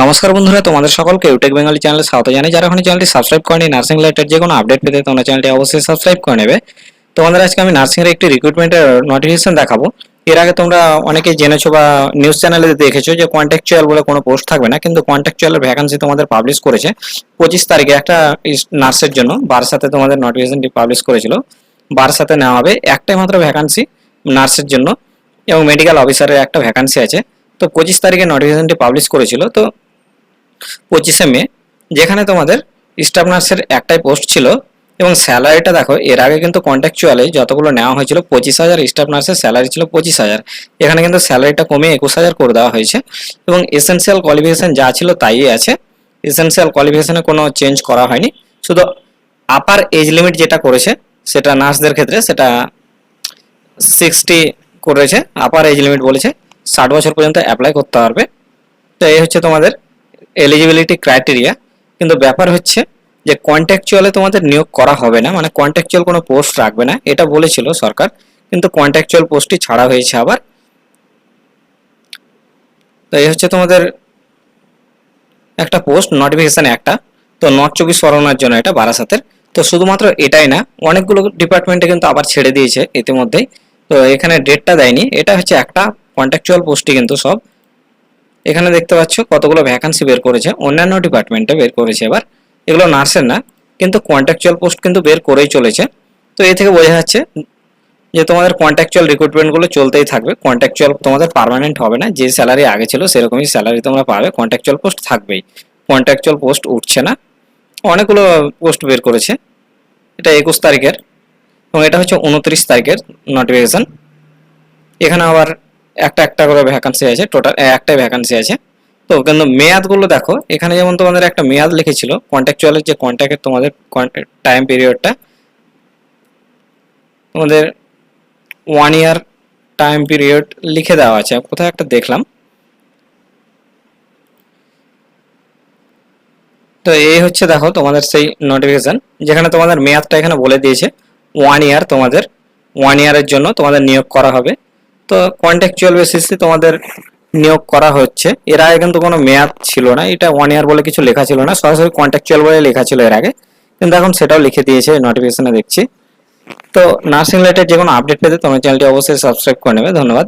নমস্কার বন্ধুরা, তোমাদের সকলকে ইউটেক বেঙ্গলি চ্যানেলে স্বাগত জানাই। যারা এখন চ্যানেলটি সাবস্ক্রাইব করেনি, নার্সিং রিলেটেড যে কোনো আপডেট পেতে তোমরা চ্যানেলটি অবশ্যই সাবস্ক্রাইব করে নেবে। তোমাদের আজকে আমি নার্সিং এর একটি রিক্রুটমেন্টের নোটিফিকেশন দেখাবো। এর আগে তোমরা অনেকে জেনেছো বা নিউজ চ্যানেলে দেখেছো যে কন্ট্রাকচুয়াল বলে কোনো পোস্ট থাকবে না, কিন্তু কন্ট্রাকচুয়ালের ভ্যাকেন্সি তোমাদের পাবলিশ করেছে 25 তারিখে একটা নার্সের জন্য। বারাসাতে তোমাদের নোটিফিকেশনটি পাবলিশ করেছিল, বারাসাতে নেওয়া হবে। একটাই মাত্র ভ্যাকেন্সি নার্সের জন্য এবং মেডিকেল অফিসারের একটা ভ্যাকেন্সি আছে। তো 25 তারিখে নোটিফিকেশনটি পাবলিশ করেছিল। তো 25শে মে, যেখানে তোমাদের স্টাফ নার্সের একটাই পোস্ট ছিল এবং স্যালারিটা দেখো, এর আগে কিন্তু কন্ট্রাকচুয়ালে যতগুলো নেওয়া হয়েছিল 25,000, স্টাফ নার্সের স্যালারি ছিল 25,000। এখানে কিন্তু স্যালারিটা কমে 21,000 করে দেওয়া হয়েছে এবং এসেনশিয়াল কোয়ালিফিকেশন যা ছিল তাই আছে। এসেনশিয়াল কোয়ালিফিকেশনে কোনো চেঞ্জ করা হয়নি, শুধু আপার এজ লিমিট যেটা করেছে সেটা নার্সদের ক্ষেত্রে সেটা 60 করেছে। আপার এজ লিমিট বলেছে 60 বছর পর্যন্ত অ্যাপ্লাই করতে পারবে। তো এই হচ্ছে তোমাদের এলিজিবিলিটি ক্রাইটেরিয়া। কিন্তু ব্যাপার হচ্ছে যে কন্ট্রাকচুয়ালে তোমাদের নিয়োগ করা হবে না, মানে কন্ট্রাকচুয়াল কোনো পোস্ট রাখবে না, এটা বলেছিল সরকার, কিন্তু কন্ট্রাকচুয়াল পোস্টই ছাড়া হয়েছে আবার। তো এই হচ্ছে তোমাদের একটা পোস্ট নোটিফিকেশন একটা। তো নর্থ চব্বিশ পরগনার জন্য এটা বারাসাতের। তো শুধুমাত্র এটাই না, অনেকগুলো ডিপার্টমেন্টে কিন্তু আবার ছেড়ে দিয়েছে ইতিমধ্যেই। তো এখানে ডেটটা দেয়নি, এটা হচ্ছে একটা কন্ট্রাকচুয়াল পোস্টই কিন্তু সব। এখানে দেখতে পাচ্ছ কতগুলো ভ্যাকেন্সি বের করেছে, অন্যান্য ডিপার্টমেন্টে বের করেছে এবার। এগুলো নার্সের না, কিন্তু কন্ট্রাকচুয়াল পোস্ট কিন্তু বের করেই চলেছে। তো এ থেকে বোঝা যাচ্ছে যে তোমাদের কন্ট্রাকচুয়াল রিক্রুটমেন্টগুলো চলতেই থাকবে। কন্ট্রাকচুয়াল তোমাদের পার্মানেন্ট হবে না, যে স্যালারি আগে ছিল সেরকমই স্যালারি তোমরা পাবে, কন্ট্রাকচুয়াল পোস্ট থাকবেই। কন্ট্রাকচুয়াল পোস্ট উঠছে না। অনেকগুলো পোস্ট বের করেছে। এটা 21 তারিখের এবং এটা হচ্ছে 29 তারিখের নোটিফিকেশন। এখানে আবার একটা একটা করে ভ্যাকেন্সি আছে, টোটাল একটাই ভ্যাকেন্সি আছে। তো কিন্তু মেয়াদগুলো দেখো, এখানে যেমন তোমাদের একটা মেয়াদ লিখেছিল কন্ট্রাকচুয়ালের, যে কন্ট্রাক্টের তোমাদের টাইম পিরিয়ডটা তোমাদের 1 ইয়ার টাইম পিরিয়ড লিখে দেওয়া আছে, কোথায় একটা দেখলাম। তো এই হচ্ছে দেখো তোমাদের সেই নোটিফিকেশন, যেখানে তোমাদের মেয়াদটা এখানে বলে দিয়েছে 1 ইয়ার। তোমাদের 1 ইয়ারের জন্য তোমাদের নিয়োগ করা হবে। তো কন্ট্রাকচুয়াল বেসিসে তোমাদের নিয়োগ করা হচ্ছে। এর আগে কিন্তু কোনো মেয়াদ ছিল না, এটা 1 ইয়ার বলে কিছু লেখা ছিল না, সরাসরি কন্ট্রাকচুয়াল বলে লেখা ছিল এর আগে, কিন্তু এখন সেটাও লিখে দিয়েছে নোটিফিকেশনে দেখছি। তো নার্সিং রিলেটেড যে কোনো আপডেট পেতে তোমার চ্যানেলটি অবশ্যই সাবস্ক্রাইব করে নেবে। ধন্যবাদ।